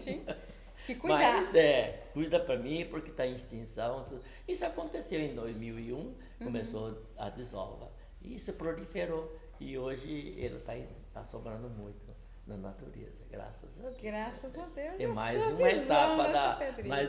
Que cuidasse. Mas, cuida para mim porque está em extinção. Tudo. Isso aconteceu em 2001, começou a desova. E isso proliferou e hoje ele está sobrando muito na natureza, graças a Deus. Graças a Deus. É mais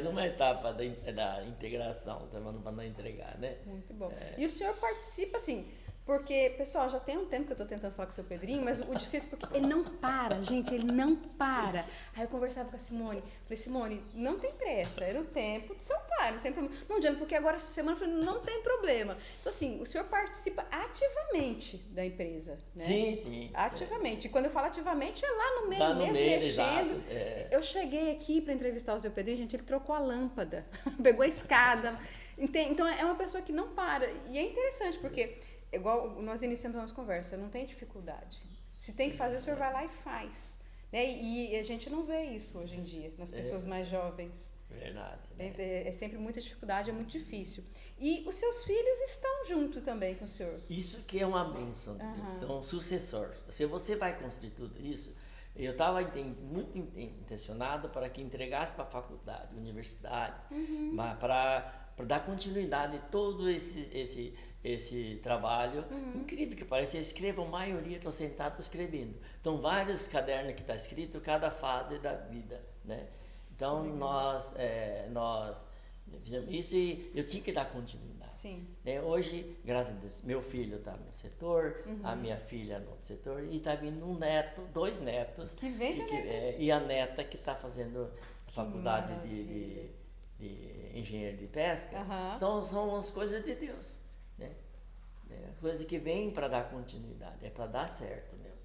uma etapa da integração, para não entregar, né? Muito bom. E o senhor participa, assim, porque, pessoal, já tem um tempo que eu estou tentando falar com o seu Pedrinho, mas o difícil é porque ele não para, gente, ele não para. Aí eu conversava com a Simone, falei, Simone, não tem pressa, era o tempo do seu pai, não tem problema. Não, Diana, porque agora essa semana eu falei, não tem problema. Então, assim, o senhor participa ativamente da empresa, né? Sim. Ativamente. E quando eu falo ativamente, é lá no meio mesmo, mexendo. Eu cheguei aqui para entrevistar o seu Pedrinho, gente, ele trocou a lâmpada, pegou a escada. Então, é uma pessoa que não para. E é interessante, porque... Igual nós iniciamos a nossa conversa, não tem dificuldade. Se tem que fazer, o senhor vai lá e faz. Né? E a gente não vê isso hoje em dia, nas pessoas mais jovens. Verdade. Né? É sempre muita dificuldade, é muito difícil. E os seus filhos estão junto também com o senhor. Isso que é uma bênção, então, um sucessor. Se você vai construir tudo isso, eu estava muito intencionado para que entregasse para a faculdade, universidade, para dar continuidade a todo esse trabalho incrível que parece. Eu escrevo, a maioria estão sentados escrevendo. Então, vários cadernos que está escrito, cada fase da vida, né? Então, nós fizemos isso e eu tinha que dar continuidade. Sim. Hoje, graças a Deus, meu filho está no setor, a minha filha no setor, e está vindo dois netos. Que vem também. E a neta que está fazendo a faculdade de engenheiro de pesca. São as coisas de Deus. Né? Coisa que vem para dar continuidade, é para dar certo mesmo.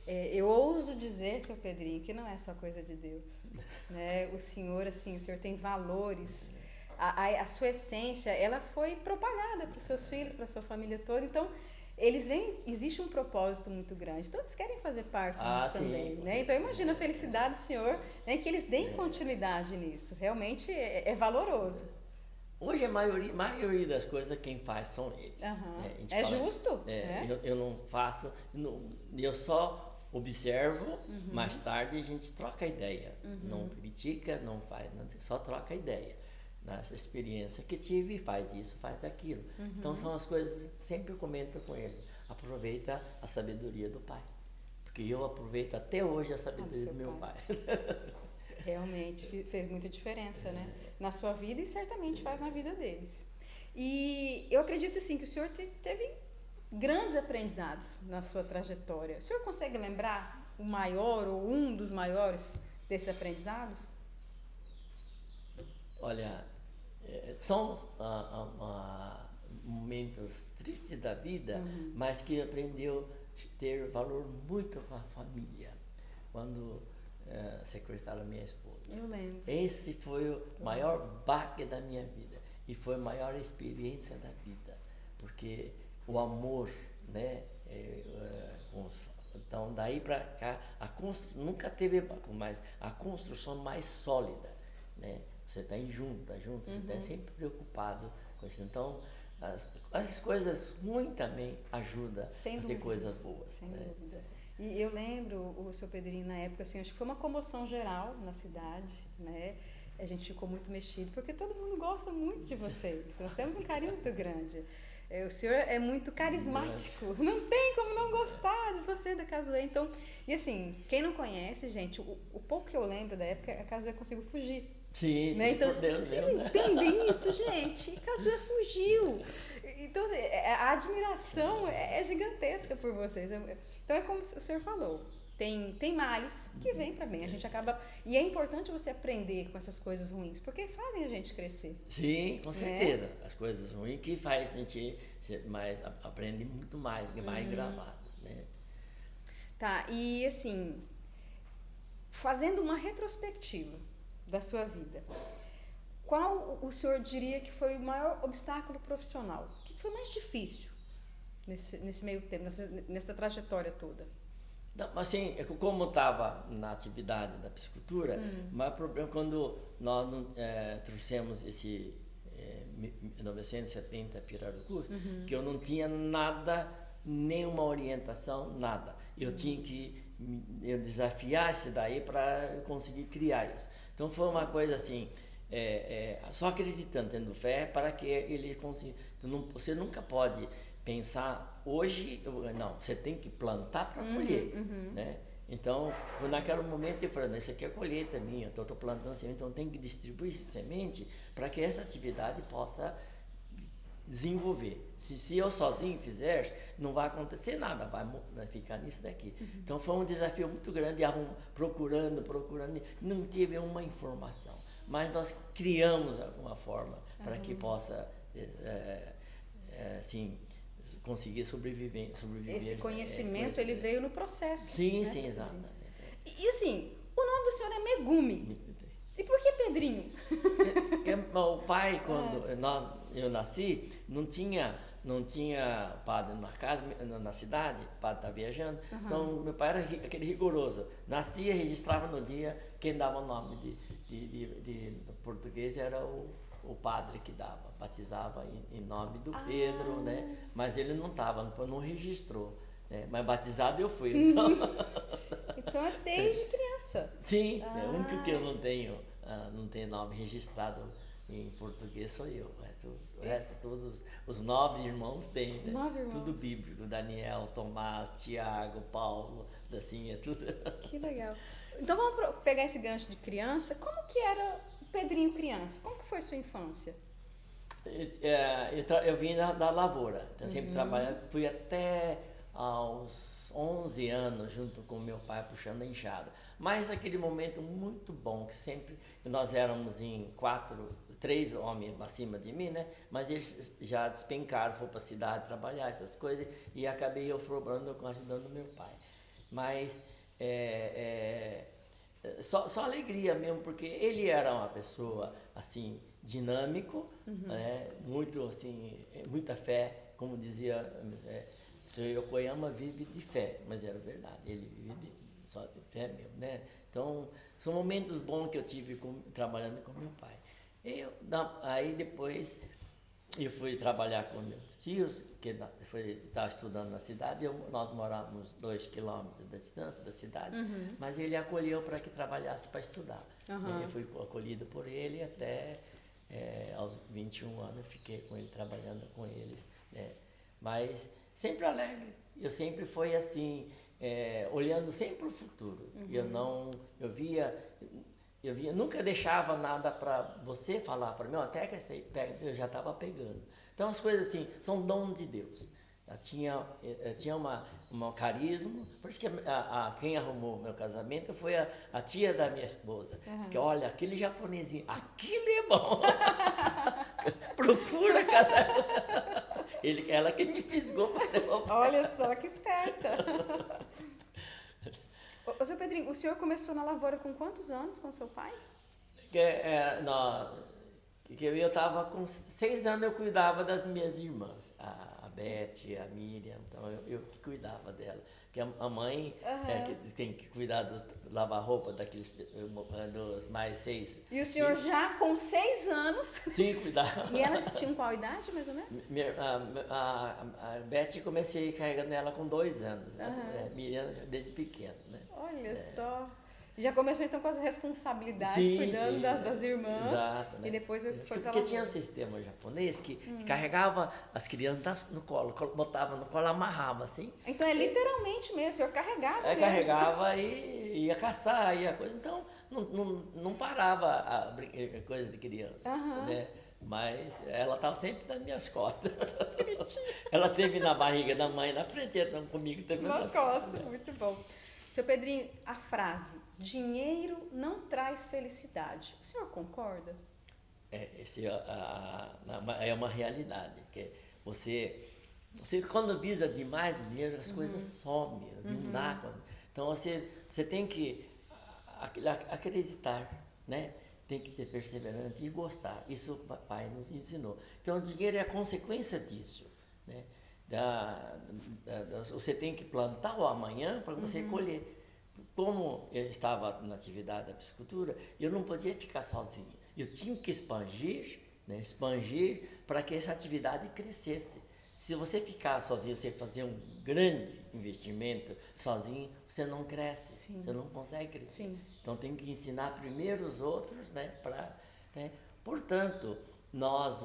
Eu ouso dizer, seu Pedrinho, que não é só coisa de Deus. Né? O senhor, assim, o senhor tem valores, a sua essência, ela foi propagada para os seus filhos, para a sua família toda. Então, existe um propósito muito grande. Então, eles querem fazer parte disso também. Né? Então, imagina a felicidade do senhor, né, que eles deem continuidade nisso. Realmente é valoroso. Hoje a maioria das coisas quem faz são eles. Né? É justo? Eu não faço, eu só observo, mais tarde a gente troca ideia. Não critica, não faz, só troca ideia. Nessa experiência que tive, faz isso, faz aquilo. Então são as coisas, sempre eu comento com eles. Aproveita a sabedoria do pai. Porque eu aproveito até hoje a sabedoria do meu pai. Realmente fez muita diferença, né? Na sua vida e certamente faz na vida deles. E eu acredito, assim, que o senhor teve grandes aprendizados na sua trajetória. O senhor consegue lembrar o maior ou um dos maiores desses aprendizados? Olha, são momentos tristes da vida, mas que aprendeu a ter valor muito com a família. Quando sequestraram minha esposa. Eu lembro. Esse foi o maior baque da minha vida e foi a maior experiência da vida, porque o amor, né? Então daí para cá nunca teve, mas a construção mais sólida, né? Você está junto, você está sempre preocupado com isso. Então as coisas ruins também ajudam a fazer coisas boas. Sem dúvida. E eu lembro o seu Pedrinho na época, assim, acho que foi uma comoção geral na cidade, né? A gente ficou muito mexido, porque todo mundo gosta muito de vocês. Nós temos um carinho muito grande. O senhor é muito carismático, não tem como não gostar de você, da Cazué. Então, e assim, quem não conhece, gente, o pouco que eu lembro da época, a Cazué conseguiu fugir. Sim, né? Então, por Deus, vocês entendem isso, gente? A Cazué fugiu. Então, a admiração é gigantesca por vocês. Então, é como o senhor falou. Tem males que vêm para bem. A gente acaba... E é importante você aprender com essas coisas ruins, porque fazem a gente crescer. Sim, com certeza. As coisas ruins que faz a gente aprende muito mais gravado, né? Tá, e assim, fazendo uma retrospectiva da sua vida, qual o senhor diria que foi o maior obstáculo profissional? O que foi mais difícil nesse meio tempo, nessa trajetória toda? Não, assim, como estava na atividade da piscicultura, o maior problema quando nós trouxemos esse 970 Pirarucu, que eu não tinha nada, nenhuma orientação, nada. Eu tinha que desafiar isso daí para conseguir criar isso. Então foi uma coisa assim, só acreditando, tendo fé, para que ele consiga. Você nunca pode pensar hoje, não, você tem que plantar para colher, né? Então, naquele momento eu falei, isso aqui é colheita minha, então eu estou plantando semente, então tem que distribuir essa semente para que essa atividade possa desenvolver. Se eu sozinho fizer, não vai acontecer nada, vai ficar nisso daqui. Então foi um desafio muito grande, procurando, não tive uma informação, mas nós criamos alguma forma para que possa, assim, conseguir sobreviver. Esse conhecimento, ele veio no processo. Sim, né? Sim, exatamente. E assim, o nome do senhor é Megumi. E por que Pedrinho? O pai, quando eu nasci, não tinha padre na casa, na cidade, o padre estava viajando. Então, meu pai era aquele rigoroso. Nascia, registrava no dia, quem dava o nome de português era o padre que dava, batizava em nome do Pedro, né? Mas ele não registrou, né? Mas batizado eu fui, então. Então é desde criança. Sim, o único que eu não tenho nome registrado em português sou eu. O resto todos os 9 irmãos têm, né? 9 irmãos. Tudo bíblico, Daniel, Tomás, Tiago, Paulo, assim, é tudo. Que legal. Então vamos pegar esse gancho de criança. Como que era o Pedrinho criança? Como que foi sua infância? Eu vim da lavoura, então sempre trabalhando, fui até aos 11 anos junto com meu pai puxando a enxada. Mas aquele momento muito bom, que sempre nós éramos em 3 homens acima de mim, né? Mas eles já despencaram, foram para a cidade trabalhar, essas coisas, e acabei eu ajudando meu pai. Mas só alegria mesmo, porque ele era uma pessoa assim dinâmico, né? Muito assim, muita fé, como dizia o senhor Yokoyama, vive de fé, mas era verdade, ele vive só de fé mesmo, né? Então são momentos bons que eu tive trabalhando com meu pai. Aí depois eu fui trabalhar com meus tios, que estava estudando na cidade. Nós morávamos 2 quilômetros da distância da cidade, mas ele acolheu para que trabalhasse para estudar. Eu fui acolhido por ele até aos 21 anos, eu fiquei com ele, trabalhando com eles, né? Mas sempre alegre, eu sempre fui assim, olhando sempre para o futuro. Eu via, nunca deixava nada para você falar para mim, até que eu já estava pegando. Então as coisas assim, são dom de Deus. Eu tinha um carisma, por isso que quem arrumou meu casamento foi a tia da minha esposa. Que olha, aquele japonesinho, aquilo é bom. Procura cada ela que me fisgou para levar. Olha só que esperta. Ô, seu Pedrinho, o senhor começou na lavoura com quantos anos com seu pai? Eu estava com 6 anos, eu cuidava das minhas irmãs, a Beth, a Miriam, então eu que cuidava dela. Porque a mãe que tem que cuidar lavar roupa dos mais 6. E o senhor já com 6 anos? Sim, cuidava. E elas tinham qual idade, mais ou menos? A Beth, comecei carregando ela com 2 anos, né? Miriam desde pequena, né? Olha só. Já começou então com as responsabilidades, cuidando das irmãs. Exato, né? E depois foi para Porque tinha um sistema japonês que carregava as crianças no colo, botava no colo, amarrava assim. Então é literalmente mesmo, o senhor carregava mesmo. Carregava e ia caçar, ia coisa. Então não parava a coisa de criança, né? Mas ela estava sempre nas minhas costas. Ela teve na barriga da mãe, na frente, então comigo teve nas costas. Muito bom. Seu Pedrinho, a frase, dinheiro não traz felicidade. O senhor concorda? É uma realidade. Que você quando visa demais o dinheiro, as coisas somem, não dá. Então você tem que acreditar, né? Tem que ter perseverança e gostar. Isso o papai nos ensinou. Então, o dinheiro é a consequência disso, né? Você tem que plantar o amanhã para você colher. Como eu estava na atividade da piscicultura, eu não podia ficar sozinho. Eu tinha que expandir, né? Expandir para que essa atividade crescesse. Se você ficar sozinho, você fazer um grande investimento sozinho, você não cresce, você não consegue crescer. Sim. Então tem que ensinar primeiro os outros, né? Portanto, nós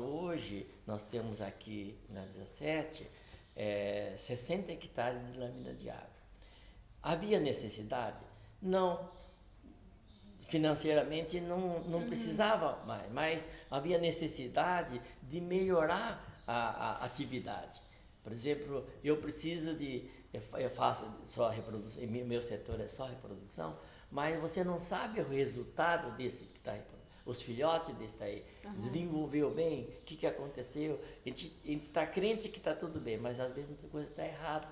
temos aqui na 17 60 hectares de lâmina de água. Havia necessidade? Não. Financeiramente não precisava mais, mas havia necessidade de melhorar a atividade. Por exemplo, eu faço só reprodução, meu setor é só reprodução, mas você não sabe o resultado desse que está reproduzindo. Os filhotes desse aí desenvolveu bem, o que aconteceu? A gente está crente que está tudo bem, mas às vezes muita coisa está errada,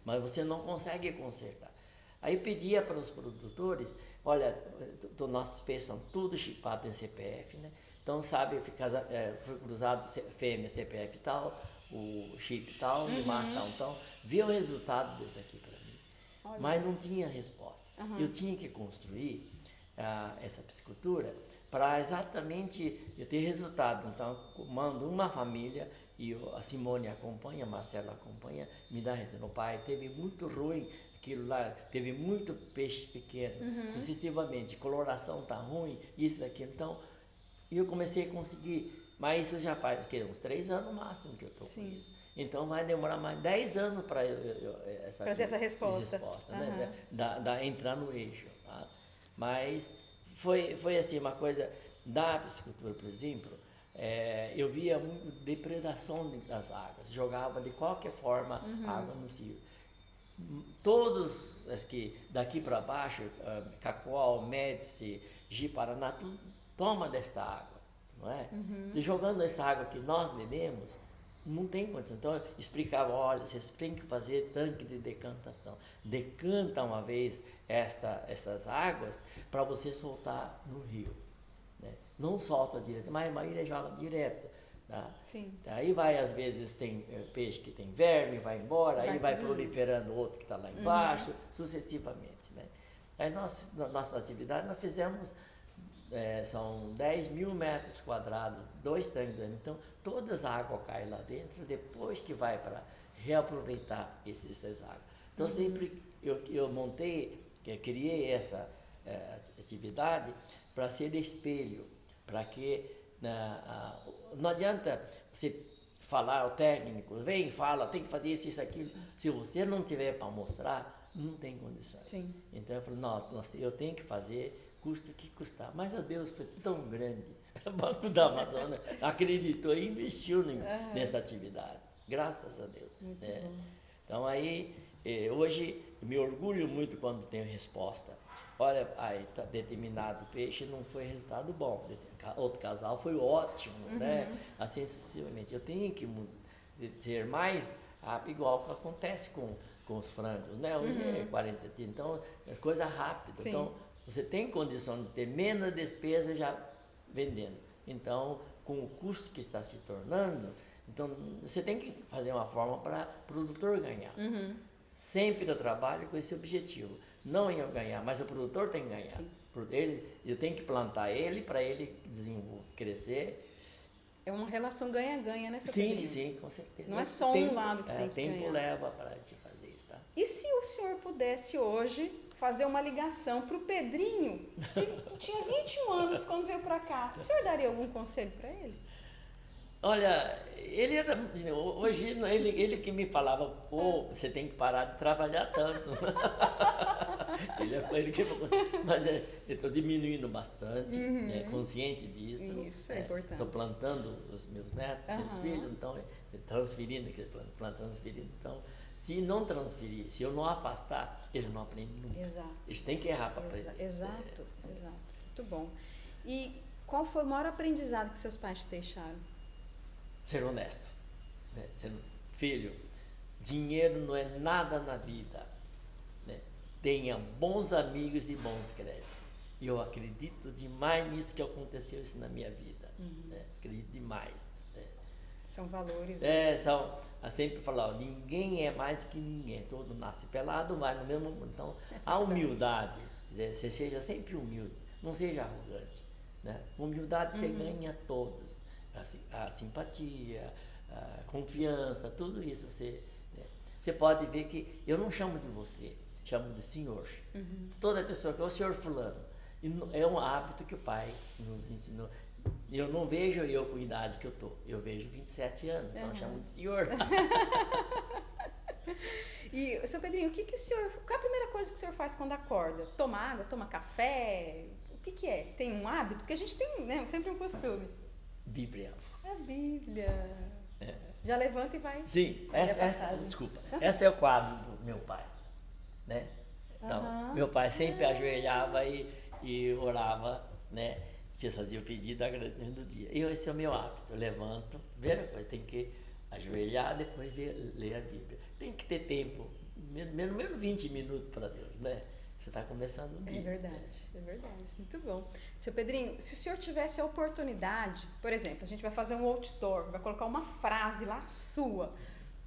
mas você não consegue consertar. Aí pedia para os produtores, olha, nossos peixes são tudo chipados em CPF, né? Então, sabe, foi cruzado fêmea, CPF tal, o chip tal, o macho tal, então, vê o resultado desse aqui para mim. Olha. Mas não tinha resposta. Eu tinha que construir essa piscicultura para exatamente eu ter resultado. Então, eu mando uma família, e a Simone acompanha, a Marcela acompanha, me dá retorno. O pai teve muito ruim, aquilo lá, teve muito peixe pequeno, sucessivamente, coloração está ruim, isso daqui, então... E eu comecei a conseguir, mas isso já faz uns 3 anos no máximo que eu estou com isso. Então vai demorar mais 10 anos para ter essa resposta. Né? Entrar no eixo. Tá? Mas foi assim, uma coisa da piscicultura, por exemplo, eu via muito depredação das águas, jogava de qualquer forma água no cio. Todos daqui para baixo, Cacoal, Médici, Ji-Paraná, tudo toma dessa água, não é? E jogando essa água que nós bebemos, não tem condição. Então, eu explicava, olha, vocês têm que fazer tanque de decantação. Decanta uma vez essas águas para você soltar no rio. Né? Não solta direto, mas a maioria joga direto. Tá? Sim. Aí vai, às vezes, tem peixe que tem verme, vai embora, aí vai proliferando outro que está lá embaixo, sucessivamente. Né? Aí nossa atividade, nós fizemos... são 10 mil metros quadrados, 2 tanques, então toda essa água cai lá dentro, depois que vai para reaproveitar essas águas. Então sempre eu criei essa atividade para ser espelho, para que não adianta você falar, o técnico, vem, fala, tem que fazer isso, aquilo, se você não tiver para mostrar, não tem condições. Sim. Então eu falei, não, eu tenho que fazer, custa que custar. Mas a Deus foi tão grande. O Banco da Amazônia acreditou e investiu nessa atividade. Graças a Deus. Muito bom. Então aí, hoje, me orgulho muito quando tenho resposta. Olha, aí tá determinado peixe não foi resultado bom. Outro casal foi ótimo, né? Assim sucessivamente. Eu tenho que ser mais rápido, igual que acontece com os frangos, né? Hoje é 40 dias, então é coisa rápida. Sim. Então, você tem condição de ter menos despesa já vendendo. Então, com o custo que está se tornando, então você tem que fazer uma forma para o produtor ganhar. Sempre eu trabalho com esse objetivo. Não eu ganhar, mas o produtor tem que ganhar. Eu tenho que plantar ele para ele desenvolver, crescer. É uma relação ganha-ganha, né, seu Sim, Pedrinho? sim, com certeza. Não é só um lado que tem que ganhar. Tempo leva para te fazer isso, tá? E se o senhor pudesse hoje fazer uma ligação para o Pedrinho, que tinha 21 anos quando veio para cá, o senhor daria algum conselho para ele? Olha, ele era, hoje ele que me falava, pô, você tem que parar de trabalhar tanto. ele que, mas eu estou diminuindo bastante, consciente disso. Isso é importante. Estou plantando os meus netos, meus filhos, então transferindo, transferindo. Então, se não transferir, se eu não afastar, eles não aprendem nunca. Exato. Eles têm que errar para aprender. Exato. Muito bom. E qual foi o maior aprendizado que seus pais te deixaram? Ser honesto. Né? Filho, dinheiro não é nada na vida. Né? Tenha bons amigos e bons créditos. E eu acredito demais nisso que aconteceu isso na minha vida. Né? Acredito demais. Né? São valores. Eu sempre falo, ninguém é mais do que ninguém. Todo nasce pelado, mas no mesmo. Então, a humildade, você seja sempre humilde, não seja arrogante. Né? Humildade você ganha todos. A simpatia, a confiança, tudo isso você pode ver que eu não chamo de você, chamo de senhor. Toda pessoa que é o senhor fulano. E é um hábito que o pai nos ensinou. Eu não vejo eu com a idade que eu tô, eu vejo 27 anos, então eu chamo de senhor. E, seu Pedrinho, qual é a primeira coisa que o senhor faz quando acorda? Toma água, toma café? O que é? Tem um hábito? Porque a gente tem, né, sempre um costume. Bíblia. A Bíblia. Já levanta e vai. Sim, desculpa. Esse é o quadro do meu pai. Né? Então, meu pai sempre ajoelhava e orava, né? Fazia o pedido, agradecimento do dia. Esse é o meu hábito. Eu levanto, primeira coisa, tem que ajoelhar, depois ler a Bíblia. Tem que ter tempo, menos 20 minutos para Deus, né? Você está começando o dia. É verdade. Muito bom. Seu Pedrinho, se o senhor tivesse a oportunidade, por exemplo, a gente vai fazer um outdoor, vai colocar uma frase lá sua.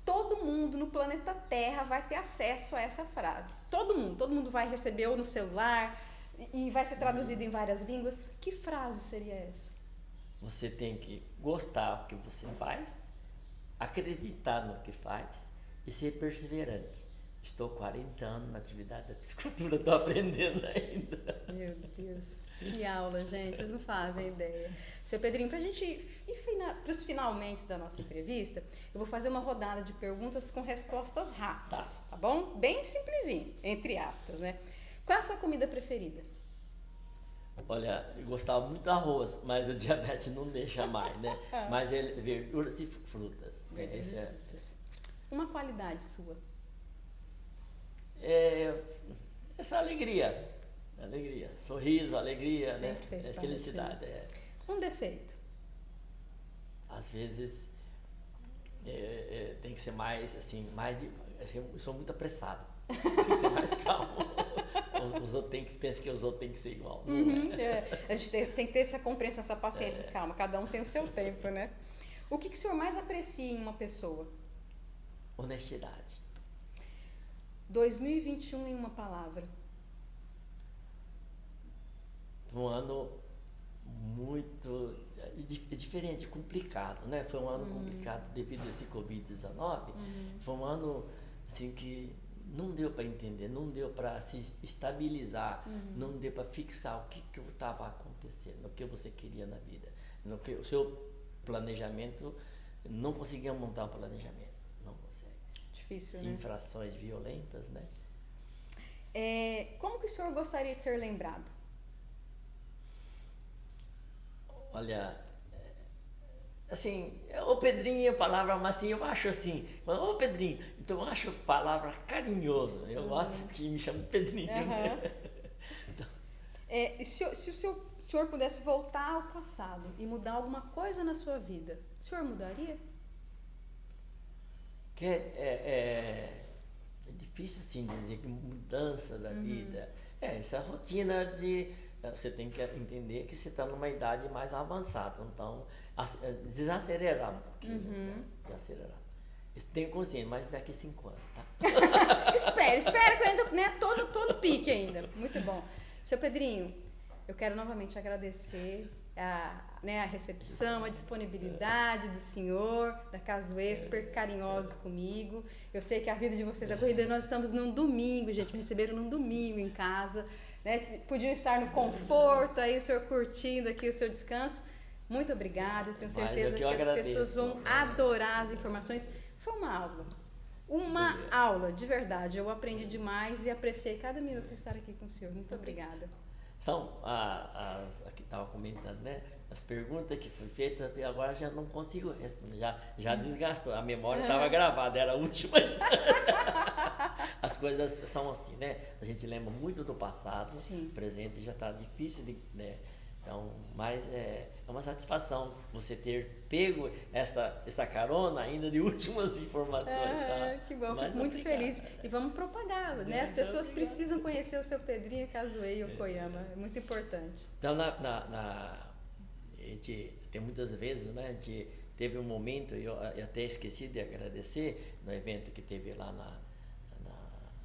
Todo mundo no planeta Terra vai ter acesso a essa frase. Todo mundo vai receber ou no celular e vai ser traduzido em várias línguas. Que frase seria essa? Você tem que gostar do que você faz, acreditar no que faz e ser perseverante. Estou 40 anos na atividade da psicultura, estou aprendendo ainda. Meu Deus, que aula, gente, vocês não fazem ideia. Seu Pedrinho, para a gente ir para os finalmente da nossa entrevista, eu vou fazer uma rodada de perguntas com respostas rápidas, tá bom? Bem simplesinho, entre aspas, né? Qual é a sua comida preferida? Olha, eu gostava muito do arroz, mas o diabetes não deixa mais, né? Mas verduras e frutas. Uma qualidade sua? Essa alegria, sorriso, alegria, sempre fez parte, felicidade. Um defeito? Às vezes tem que ser mais assim, eu sou muito apressado, tem que ser mais calmo. Os outros pensam que os outros têm que ser igual. A gente tem que ter essa compreensão, essa paciência, calma, cada um tem o seu tempo, né? O que o senhor mais aprecia em uma pessoa? Honestidade. 2021 em uma palavra. Um ano muito diferente, complicado, né? Foi um ano complicado devido a esse Covid-19. Foi um ano assim que não deu para entender, não deu para se estabilizar, não deu para fixar o que estava acontecendo, o que você queria na vida. O seu planejamento, não conseguia montar um planejamento. Difícil, né? Infrações violentas, né? Como que o senhor gostaria de ser lembrado? Olha, assim, o Pedrinho é a palavra, mas assim, eu acho assim, ô Pedrinho, então eu acho a palavra carinhoso, eu gosto que me chamam de Pedrinho. Então. Se o senhor pudesse voltar ao passado e mudar alguma coisa na sua vida, o senhor mudaria? Que é difícil assim dizer que mudança da vida. Essa rotina de você tem que entender que você está numa idade mais avançada, então desacelerar um pouquinho, né? Desacelerar. Tenho consciência, mas daqui a 5 anos, tá? espera que eu ainda, né, tô no pique ainda. Muito bom. Seu Pedrinho, eu quero novamente agradecer a recepção, a disponibilidade do senhor, da Casuê, super carinhosos comigo. Eu sei que a vida de vocês é corrida, nós estamos num domingo, gente, me receberam num domingo em casa, né? Podiam estar no conforto, aí o senhor curtindo aqui o seu descanso. Muito obrigada, tenho certeza que as pessoas vão adorar as informações. Foi uma aula. Uma aula, de verdade. Eu aprendi demais e apreciei cada minuto de estar aqui com o senhor. Muito obrigada. São aqui estava comentando, né? As perguntas que foram feitas, agora já não consigo responder, já desgastou, a memória estava gravada, era a última. As coisas são assim, né? A gente lembra muito do passado, o presente já está difícil de, né? Então, mas é uma satisfação você ter pego essa carona ainda de últimas informações. Tá? Que bom, fico muito feliz. E vamos propagar, né? As pessoas precisam conhecer o seu Pedrinho Cazuei Yokoyama, é muito importante. Então, a gente, tem muitas vezes, né? A gente teve um momento, eu até esqueci de agradecer, no evento que teve lá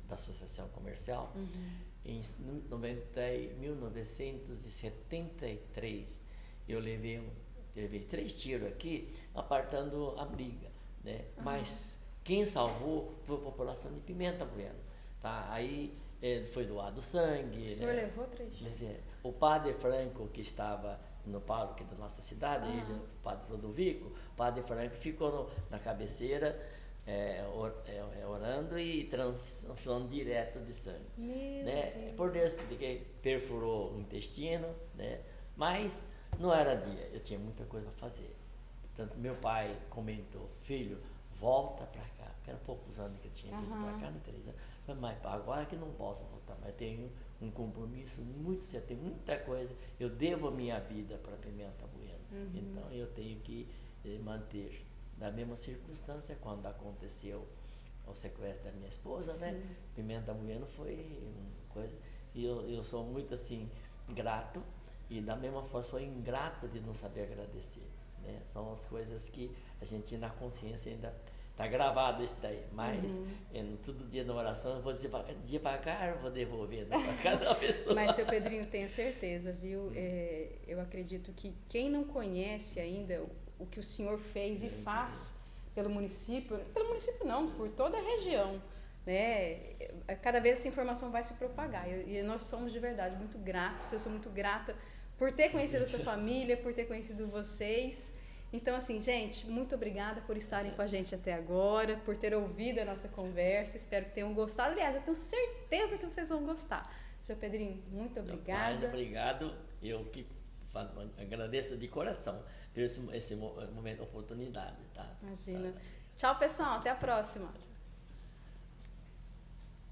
da Associação Comercial, em 1973, eu levei 3 tiros aqui, apartando a briga, né? Mas quem salvou foi a população de Pimenta Bueno, tá? Aí foi doado sangue. O senhor levou 3 tiros? O padre Franco, que estava no pároco da nossa cidade, ele, o padre Ludovico, o padre Franco ficou na cabeceira, orando e transfusão direto de sangue, né? Por Deus que perfurou o intestino, né? Mas não era dia, eu tinha muita coisa para fazer. Tanto meu pai comentou, filho, volta para cá, porque era poucos anos que eu tinha vindo para cá, 3 anos. Mas agora que não posso voltar, mas tenho um compromisso muito sério, tem muita coisa, eu devo a minha vida para Pimenta Bueno, então eu tenho que manter. Da mesma circunstância, quando aconteceu o sequestro da minha esposa, né? Pimenta Bueno foi uma coisa, e eu sou muito assim, grato, e da mesma forma sou ingrato de não saber agradecer, né? São as coisas que a gente na consciência ainda está gravado isso daí, mas todo dia na oração eu vou dizer devagar, eu vou devolver para cada pessoa. Mas, seu Pedrinho, tenha certeza, viu? Eu acredito que quem não conhece ainda o que o senhor fez e faz pelo município não, por toda a região, né? Cada vez essa informação vai se propagar e nós somos de verdade muito gratos, eu sou muito grata por ter conhecido a sua família, por ter conhecido vocês. Então, assim, gente, muito obrigada por estarem com a gente até agora, por ter ouvido a nossa conversa, espero que tenham gostado. Aliás, eu tenho certeza que vocês vão gostar. Seu Pedrinho, muito obrigada. Mais obrigado, eu que agradeço de coração por esse momento, oportunidade, tá? Imagina. Tchau, pessoal, até a próxima.